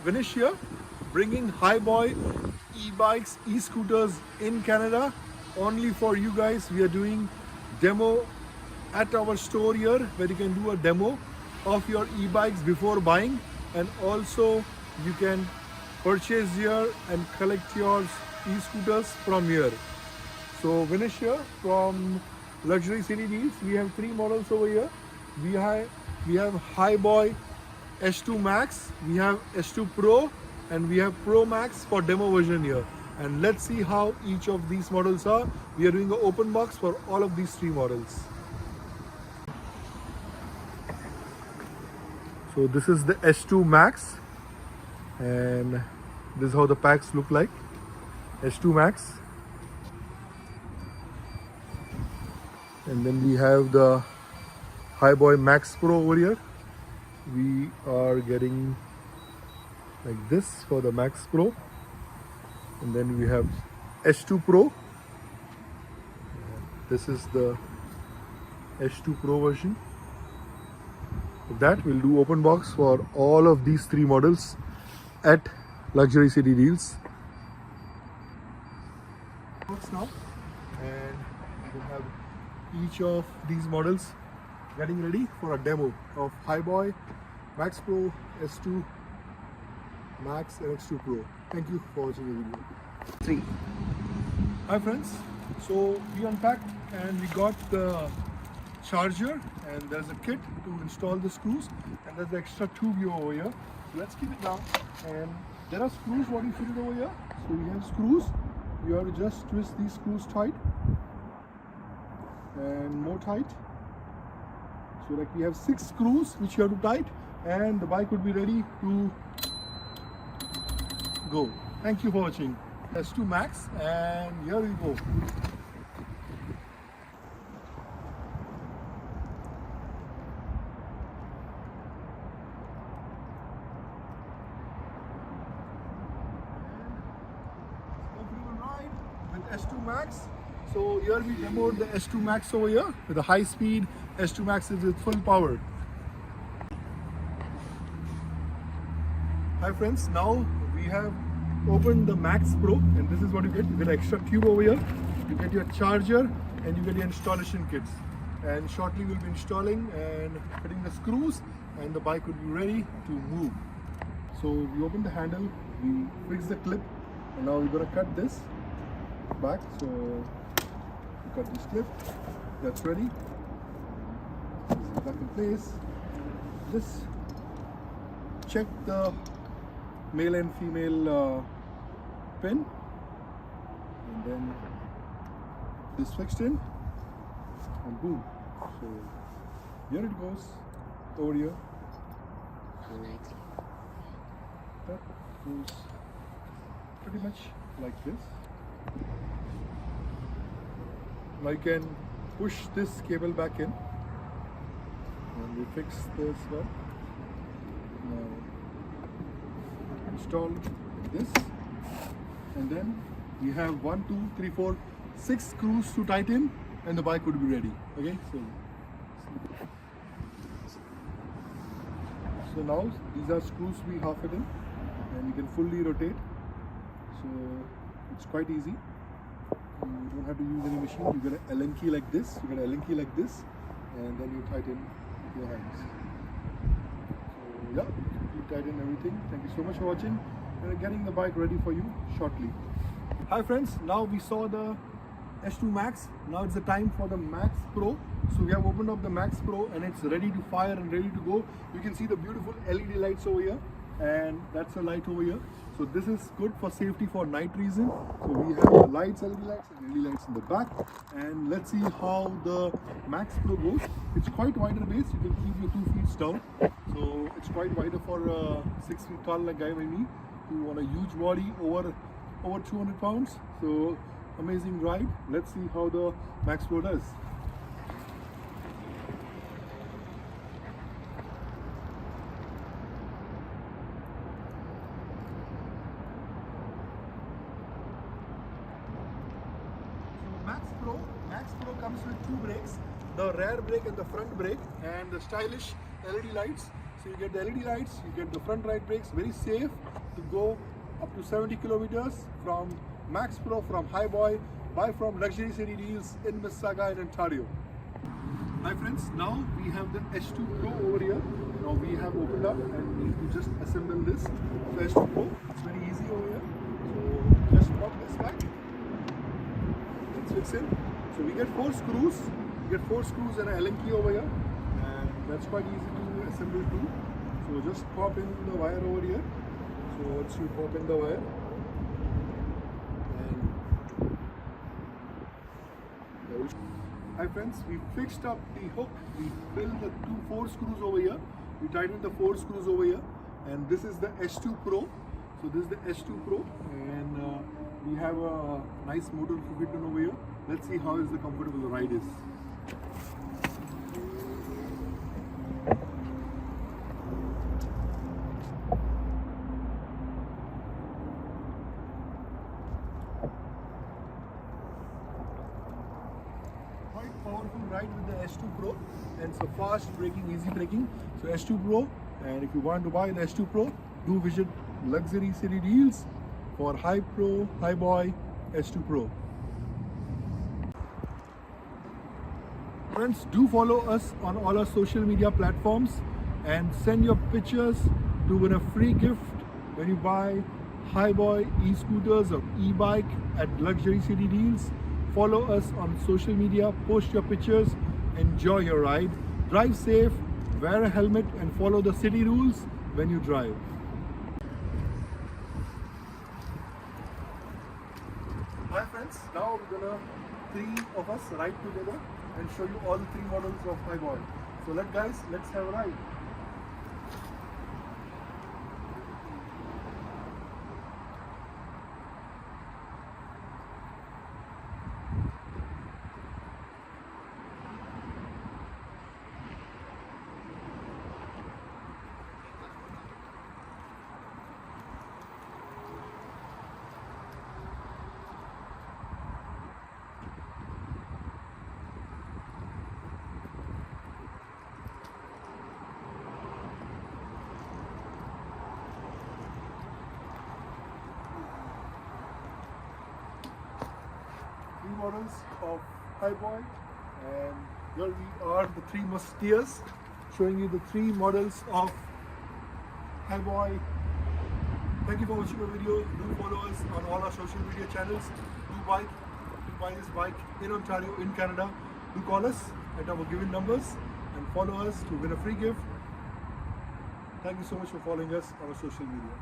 Vinish here, bringing Hiboy e-bikes, e-scooters in Canada. Only for you guys, we are doing demo at our store here, where you can do a demo of your e-bikes before buying, and also you can purchase here and collect your e-scooters from here. So Vinish here from Luxury City Deals. We have three models over here. We have Hiboy S2 Max, we have S2 Pro, and we have Pro Max for demo version here. And let's see how each of these models are. We are doing an open box for all of these three models. So this is the S2 Max, and this is how the packs look like. S2 Max. And then we have the Hiboy Max Pro over here. We are getting like this for the Max Pro. And then we have S2 Pro. This is the S2 Pro version. With that, we'll do open box for all of these three models at Luxury City Deals. Box now, and we'll have each of these models getting ready for a demo of Hiboy Max Pro, S2 Max, and S2 Pro. Thank you for watching the video. 3. Hi friends, so we unpacked and we got the charger, and there's a kit to install the screws, and there's the extra tube here over here. So let's keep it down, and there are screws what you fitted over here. So we have screws. You have to just twist these screws tight and more tight. So like we have 6 screws which you have to tight, and the bike would be ready to go. Thank you for watching. S2 Max, and here we go. With S2 Max. So here we demoed the S2 Max over here with a high speed. S2 Max is with full power. Hi friends, now we have opened the Max Pro, and this is what you get. You get an extra tube over here, you get your charger, and you get your installation kits. And shortly we'll be installing and fitting the screws, and the bike will be ready to move. So we open the handle, we fix the clip, and now we're going to cut this back. So we cut this clip, that's ready. This is back in place. Just check the male and female pin, and then this fixed in, and boom. So here it goes over here. So that goes pretty much like this. Now you can push this cable back in, and we fix this one. Now install this, and then we have 1, 2, 3, 4, 6 screws to tighten, and the bike would be ready. Okay, so now these are screws we have it in, and you can fully rotate. So it's quite easy. You don't have to use any machine. You get an Allen key like this. You get an Allen key like this, and then you tighten with your hands. So yeah, you tighten everything. Thank you so much for watching. We're getting the bike ready for you shortly. Hi friends, now we saw the S2 Max. Now it's the time for the Max Pro. So we have opened up the Max Pro, and it's ready to fire and ready to go. You can see the beautiful LED lights over here, and that's a light over here. So this is good for safety for night reason. So we have the lights, LED lights, and LED lights in the back. And let's see how the Max Pro goes. It's quite wider base. You can keep your 2 feet down. So it's quite wider for a 6 feet tall like guy like me, who want a huge body over 200 pounds. So amazing ride. Let's see how the Max Pro does. Max Pro comes with 2 brakes, the rear brake and the front brake, and the stylish LED lights. So you get the LED lights, you get the front right brakes, very safe to go up to 70 kilometers from Max Pro, from Hiboy. Buy from Luxury City Deals in Mississauga in Ontario. Hi friends, now we have the S2 Pro over here. Now we have opened up and we need to just assemble this. So S2 Pro, it's very easy over here. So just pop this back. Let's fix it. So we get 4 screws. We get 4 screws and an Allen key over here. And that's quite easy to assemble too. So just pop in the wire over here. So once you pop in the wire, hi friends, we fixed up the hook. We filled the 4 screws over here. We tightened the 4 screws over here, and this is the S2 Pro. So this is the S2 Pro, and we have a nice motor fitted over here. Let's see how is the comfortable the ride is. Powerful ride with the S2 Pro, and so fast braking, easy braking. So S2 Pro, and if you want to buy the S2 Pro, do visit Luxury City Deals for Hiboy S2 Pro. Friends, do follow us on all our social media platforms and send your pictures to win a free gift when you buy Hiboy E-Scooters or e-bike at Luxury City Deals. Follow us on social media, post your pictures, enjoy your ride. Drive safe, wear a helmet, and follow the city rules when you drive. Hi friends, now we're gonna 3 of us ride together and show you all the 3 models of Hiboy. So let's have a ride. Models of Hiboy, and here we are, the 3 musketeers, showing you the 3 models of Hiboy. Thank you for watching the video. Do follow us on all our social media channels. Do buy this bike in Ontario, in Canada. Do call us at our given numbers and follow us to win a free gift. Thank you so much for following us on our social media.